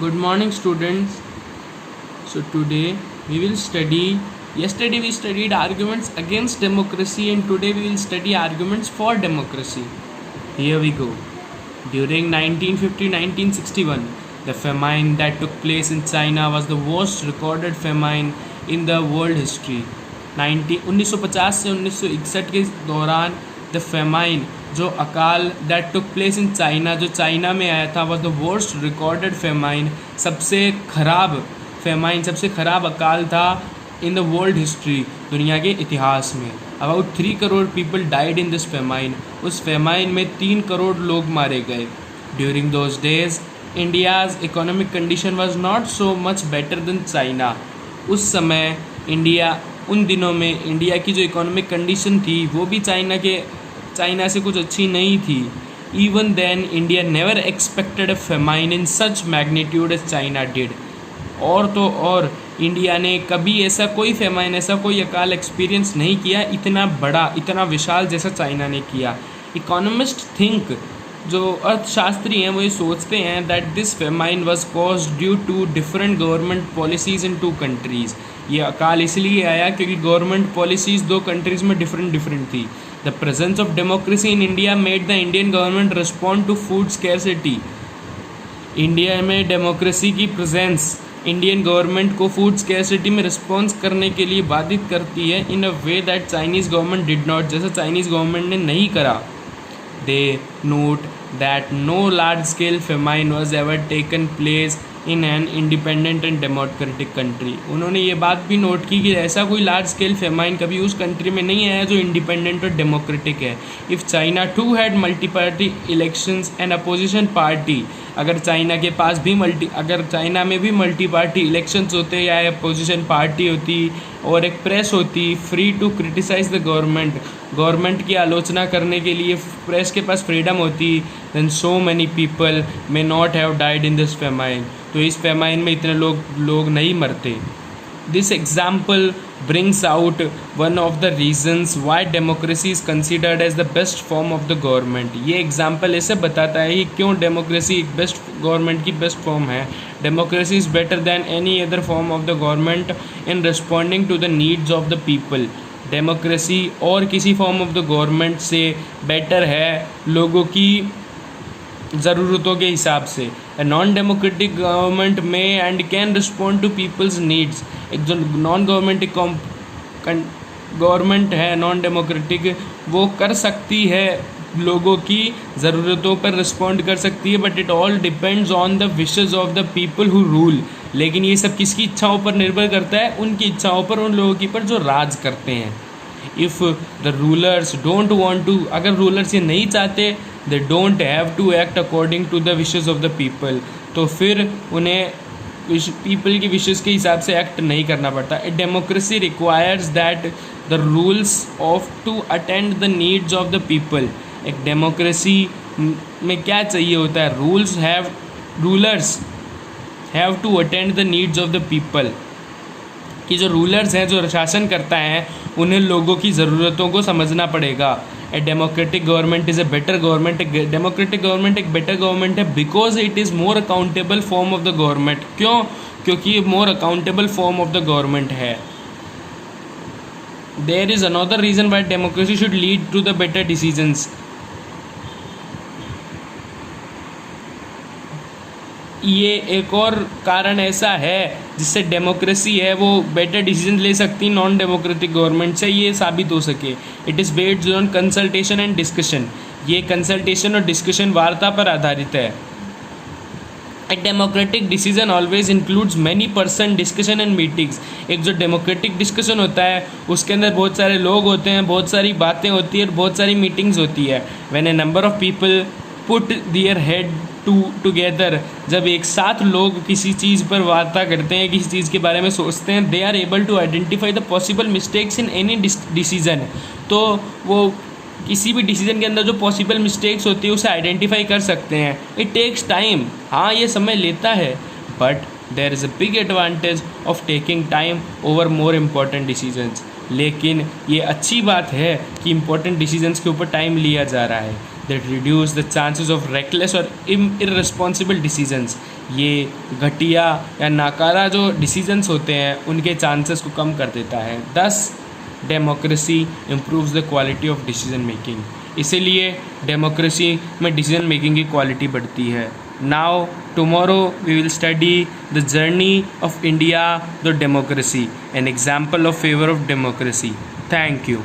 Good morning, students. So today we will study. Yesterday we studied arguments against democracy, and today we will study arguments for democracy. Here we go. During 1950-1961, the famine that took place in China was the worst recorded famine in the world history. 1950 से 1961 के दौरान the famine जो अकाल that took place in China जो China में आया था was the worst recorded famine, सबसे खराब अकाल था इन द वर्ल्ड हिस्ट्री, दुनिया के इतिहास में. About 3 crore people died in this famine. उस फेमाइन में 3 करोड़ लोग मारे गए. During those days India's economic condition was not so much better than China. उस समय उन दिनों में इंडिया की जो इकोनॉमिक कंडीशन थी वो भी चाइना से कुछ अच्छी नहीं थी. Even then India never expected a famine in such magnitude as China did. और इंडिया ने कभी ऐसा कोई अकाल एक्सपीरियंस नहीं किया इतना बड़ा, इतना विशाल जैसा चाइना ने किया. इकोनॉमिस्ट थिंक, जो अर्थशास्त्री हैं वो ये सोचते हैं that this famine was caused due to different government policies in 2 countries. ये अकाल इसलिए आया क्योंकि गवर्नमेंट पॉलिसीज़ 2 कंट्रीज़ में डिफरेंट थी. The presence of democracy in India made the Indian government respond to food scarcity. India में democracy की presence Indian government को फूड स्कैरसिटी में रिस्पॉन्स करने के लिए बाधित करती है in a way that Chinese government did not, जैसा चाइनीज़ गवर्नमेंट ने नहीं करा. They note that no large-scale famine was ever taken place in an independent and democratic country. उन्होंने ये बात भी नोट की कि ऐसा कोई लार्ज स्केल फेमाइन कभी उस कंट्री में नहीं आया जो इंडिपेंडेंट और डेमोक्रेटिक है. If China too had multi party elections and opposition party, अगर चाइना में भी मल्टी पार्टी इलेक्शंस होते या अपोजिशन पार्टी होती और एक प्रेस होती free to criticise the government की आलोचना करने के लिए प्रेस के पास फ्रीडम होती, then so many people may not have died in this famine. तो इस फेमाइन में इतने लोग नहीं मरते. This example brings out one of the reasons why democracy is considered as the best form of the government. ये example ऐसे बताता है कि क्यों डेमोक्रेसी गवर्नमेंट की बेस्ट फॉर्म है. Democracy is better than any other form of the government in responding to the needs of the people. Democracy और किसी फॉर्म ऑफ द गवर्नमेंट से बेटर है लोगों की ज़रूरतों के हिसाब से. Non democratic government may and can respond to people's needs. एक जो नॉन गवर्नमेंट है नॉन डेमोक्रेटिक, वो कर सकती है लोगों की ज़रूरतों पर रिस्पॉन्ड कर सकती है, but it all depends on the wishes of the people who rule. लेकिन ये सब किसकी इच्छाओं पर निर्भर करता है? उनकी इच्छाओं पर, उन लोगों की पर जो राज करते हैं. If the rulers don't want to, अगर रूलर्स ये नहीं चाहते, they don't have to act according to the wishes of the people, तो फिर उन्हें पीपल की विशेज़ के हिसाब से एक्ट नहीं करना पड़ता. A democracy requires that the rules of to attend the needs of the people. एक डेमोक्रेसी में क्या चाहिए होता है? Rulers have to attend the needs of the people. कि जो रूलर्स हैं, जो शासन करता है, उन्हें लोगों की ज़रूरतों को समझना पड़ेगा. A democratic government is a better government. Democratic government एक बेटर गवर्नमेंट है because it is more accountable form of the government. क्यों? क्योंकि ये more accountable form of the government है. There is another reason why democracy should lead to the better decisions. ये एक और कारण ऐसा है जिससे डेमोक्रेसी है वो बेटर डिसीजन ले सकती नॉन डेमोक्रेटिक गवर्नमेंट से, ये साबित हो सके. It is based on consultation and discussion. ये कंसल्टेशन और डिस्कशन वार्ता पर आधारित है. A democratic decision always includes many person discussion and meetings. एक जो डेमोक्रेटिक डिस्कशन होता है उसके अंदर बहुत सारे लोग होते हैं, बहुत सारी बातें होती है और बहुत सारी मीटिंग्स होती है. When a number of people put their head together, जब एक साथ लोग किसी चीज़ पर वार्ता करते हैं, किसी चीज़ के बारे में सोचते हैं, they are able to identify the possible mistakes in any decision. तो वो किसी भी डिसीजन के अंदर जो पॉसिबल मिस्टेक्स होती है उसे आइडेंटिफाई कर सकते हैं. इट टेक्स टाइम, हाँ ये समय लेता है, but there is a big advantage of taking time over more important decisions. लेकिन ये अच्छी बात है कि इम्पॉर्टेंट डिसीजंस के ऊपर टाइम लिया जा रहा है. that reduce the chances of reckless or irresponsible decisions. ये घटिया या नाकारा जो डिसीजंस होते हैं उनके चांसेस को कम कर देता है। Thus democracy improves the quality of decision making, इसीलिए डेमोक्रेसी में डिसीजन मेकिंग की क्वालिटी बढ़ती है। Now tomorrow we will study the journey of India the democracy, an example of favour of democracy. Thank you.